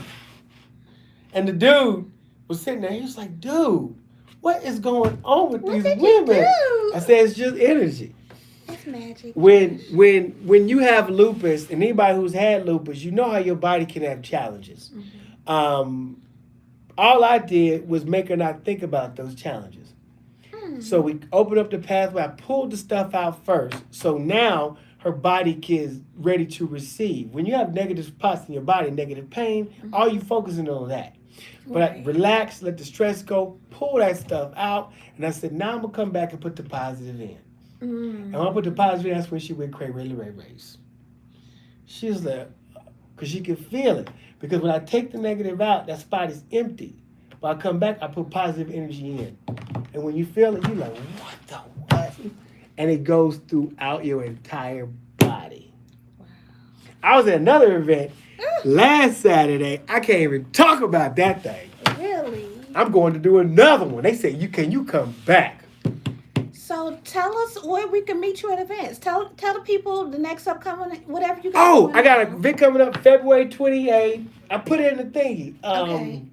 And the dude was sitting there. He was like, dude, what is going on with these did you women? do? I said, it's just energy. It's magic. When you have lupus, and anybody who's had lupus, you know how your body can have challenges. Mm-hmm. All I did was make her not think about those challenges. So we opened up the pathway. I pulled the stuff out first. So now her body is ready to receive. When you have negative spots in your body, negative pain, all you focusing on that. But I relax, let the stress go, pull that stuff out. And I said, now I'm going to come back and put the positive in. And when I put the positive in, that's when she went cray race. She was like, because she could feel it. Because when I take the negative out, that spot is empty. But I come back, I put positive energy in. And when you feel it, you're like, what the what? And it goes throughout your entire body. Wow. I was at another event last Saturday. I can't even talk about that thing. Really? I'm going to do another one. They said, can you come back? So tell us where we can meet you at events. Tell the people the next upcoming, whatever you got. Oh, I got an event coming up February 28th. I put it in the thingy. Okay.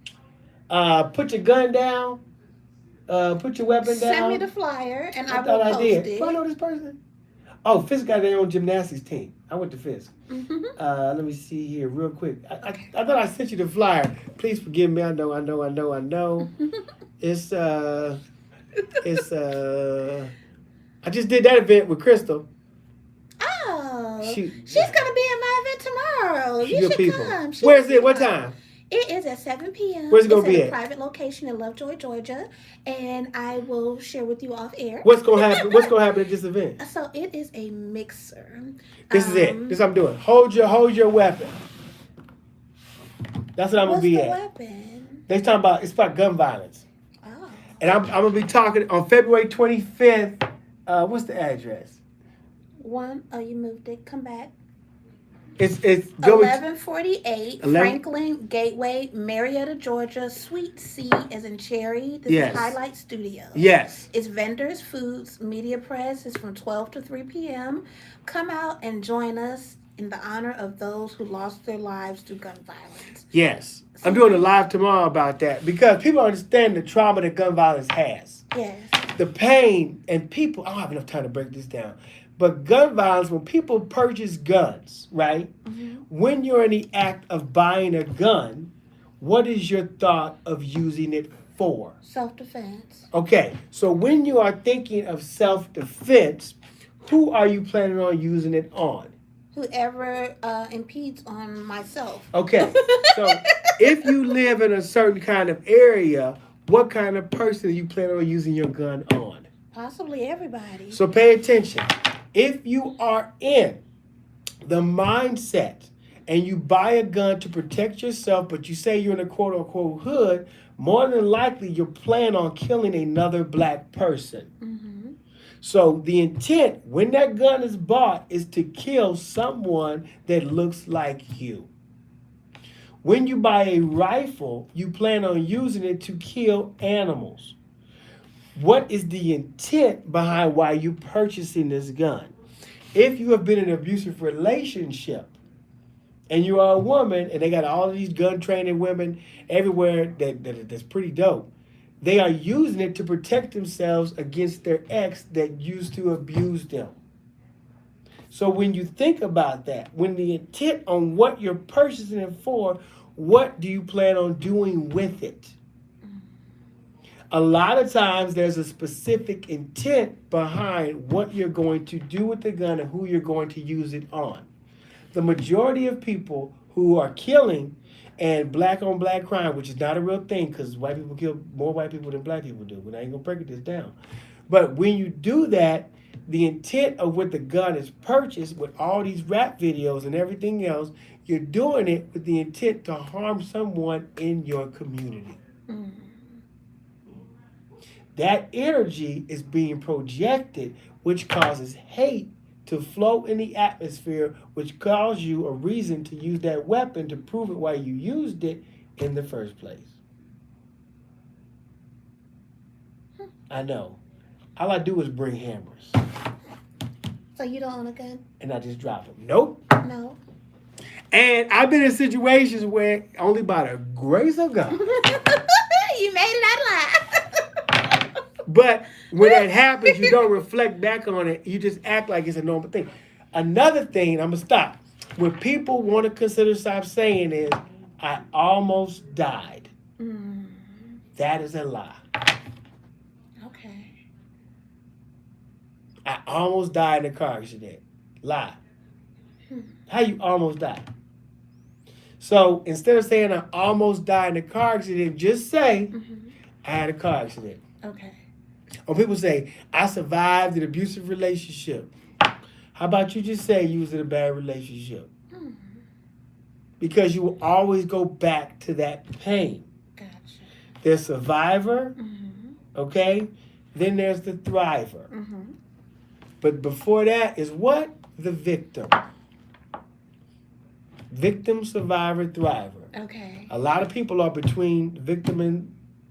Put your gun down. Put your weapon down. Send me the flyer and I will thought post I did. it. Do I know this person? Oh, Fisk got their own gymnastics team. I went to Fisk. Mm-hmm. Let me see here real quick. I thought I sent you the flyer. Please forgive me. I know. It's I just did that event with Crystal. Oh, She's gonna be in my event tomorrow. You should come. Where's it? What time? It is at 7 p.m. Where's it gonna be at? at? A private location in Lovejoy, Georgia, and I will share with you off air. What's gonna happen? What's gonna happen at this event? So it is a mixer. This is it. This is what I'm doing. Hold your weapon. That's what I'm gonna be at. Weapon? They talking about it's about gun violence. Oh. And I'm gonna be talking on February 25th. What's the address? You moved it. Come back. It's 1148 Franklin Gateway, Marietta, Georgia, Suite C as in Cherry. This is Highlight Studio. Yes. It's vendors, foods, media press. It's from 12 to 3 p.m. Come out and join us in the honor of those who lost their lives through gun violence. Yes. I'm doing a live tomorrow about that because people understand the trauma that gun violence has. Yes. The pain and people, I don't have enough time to break this down. But gun violence, when people purchase guns, right? Mm-hmm. When you're in the act of buying a gun, what is your thought of using it for? Self-defense. Okay, so when you are thinking of self defense, who are you planning on using it on? Whoever impedes on myself. Okay, so if you live in a certain kind of area, what kind of person are you planning on using your gun on? Possibly everybody. So pay attention. If you are in the mindset and you buy a gun to protect yourself, but you say you're in a quote unquote hood, more than likely you're planning on killing another black person. Mm-hmm. So the intent when that gun is bought is to kill someone that looks like you. When you buy a rifle, you plan on using it to kill animals. What is the intent behind why you're purchasing this gun? If you have been in an abusive relationship and you are a woman and they got all of these gun training women everywhere that's pretty dope, they are using it to protect themselves against their ex that used to abuse them. So when you think about that, when the intent on what you're purchasing it for, what do you plan on doing with it? A lot of times there's a specific intent behind what you're going to do with the gun and who you're going to use it on. The majority of people who are killing and black on black crime, which is not a real thing because white people kill more white people than black people do. And I ain't gonna break this down. But when you do that, the intent of what the gun is purchased with all these rap videos and everything else, you're doing it with the intent to harm someone in your community. Mm. That energy is being projected, which causes hate to flow in the atmosphere, which causes you a reason to use that weapon to prove it why you used it in the first place. I know. All I do is bring hammers. So you don't own a gun? And I just drop them. Nope. No. And I've been in situations where only by the grace of God. You made it out alive. But when that happens, you don't reflect back on it. You just act like it's a normal thing. Another thing, I'm going to stop. What people want to consider stop saying is, I almost died. Mm. That is a lie. Okay. I almost died in a car accident. Lie. How you almost died? So instead of saying I almost died in a car accident, just say I had a car accident. Okay. Or people say I survived an abusive relationship. How about you just say you was in a bad relationship? Because you will always go back to that pain. Gotcha. There's survivor, okay? Then there's the thriver. But before that is what? The victim. Victim, survivor, thriver. Okay. A lot of people are between victim and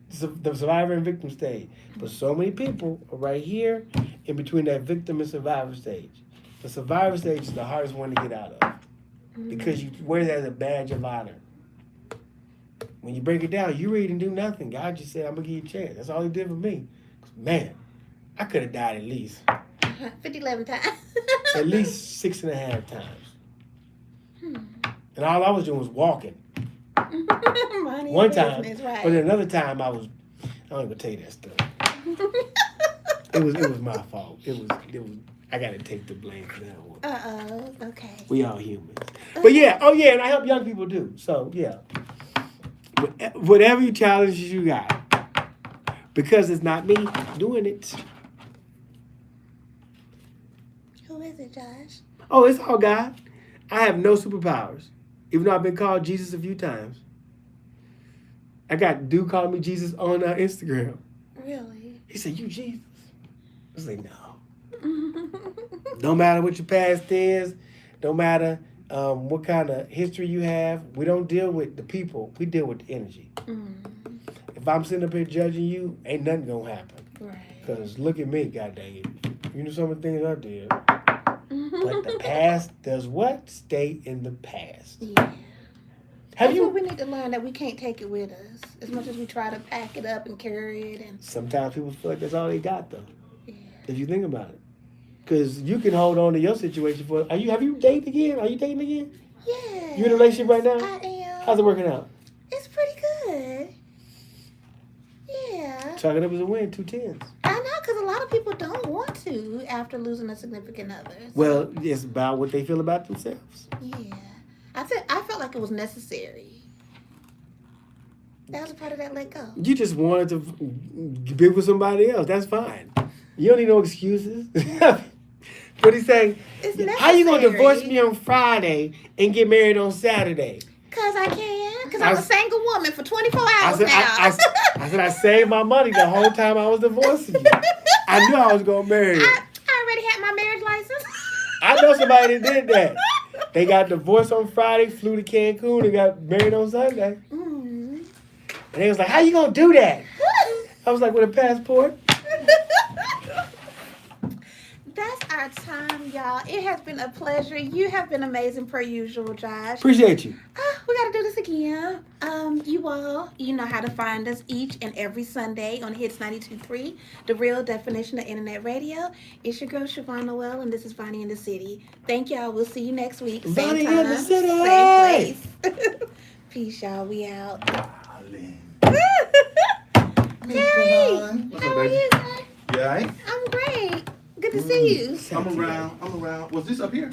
the survivor and victim stage. But so many people are right here in between that victim and survivor stage. The survivor stage is the hardest one to get out of because you wear that as a badge of honor. When you break it down, you really didn't do nothing. God just said, I'm going to give you a chance. That's all he did for me. Man, I could have died at least. 11 times. At least 6.5 times. And all I was doing was walking. One time, right. but another time I don't even tell you that story. It was my fault. It was. I got to take the blame for that one. Okay. We all humans. But yeah, and I help young people too. So yeah, whatever challenges you got, because it's not me doing it. Who is it, Josh? Oh, it's all God. I have no superpowers, even though I've been called Jesus a few times. I got dude calling me Jesus on Instagram. Really? He said, "You Jesus?" I was like, "No." No matter what your past is, no matter what kind of history you have, we don't deal with the people. We deal with the energy. If I'm sitting up here judging you, ain't nothing gonna happen. Right. Because look at me, god dang it. You know some of the things I did. But the past does what? Stay in the past. Yeah. That's what we need to learn, that we can't take it with us. As much as we try to pack it up and carry it. And sometimes people feel like that's all they got, though. yeah. If you think about it. Because you can hold on to your situation for. Have you dated again? Are you dating again? Yes. You in a relationship right now? I am. How's it working out? It's pretty good. Yeah. Chalk it up as a win, 2 10s. I know, because a lot of people don't want to after losing a significant other. So, Well, it's about what they feel about themselves. yeah. I felt like it was necessary. That was a part of that let go. You just wanted to be with somebody else. That's fine. You don't need no excuses. What he's saying, It's necessary. how you gonna divorce me on Friday and get married on Saturday? Because I can. Because I'm a single woman for 24 hours now. I said I saved my money the whole time I was divorcing you. I knew I was gonna marry you. I already had my marriage license. I know somebody that did that. They got divorced on Friday, flew to Cancun, and got married on Sunday. Mm. And they was like, how you gonna do that? I was like, with a passport? That's our time, y'all. It has been a pleasure. You have been amazing per usual, Josh. Appreciate you. We got to do this again. You all, you know how to find us each and every Sunday on Hits 92.3, the real definition of internet radio. It's your girl, Siobhan Noel, and this is Vonnie in the City. Thank y'all. We'll see you next week. Same Vonnie time, in the City. same place. Peace, y'all. We out. Hey, What's how up, are baby? you, sir? Yeah, I'm great. Good to see you. I'm around. Was this up here?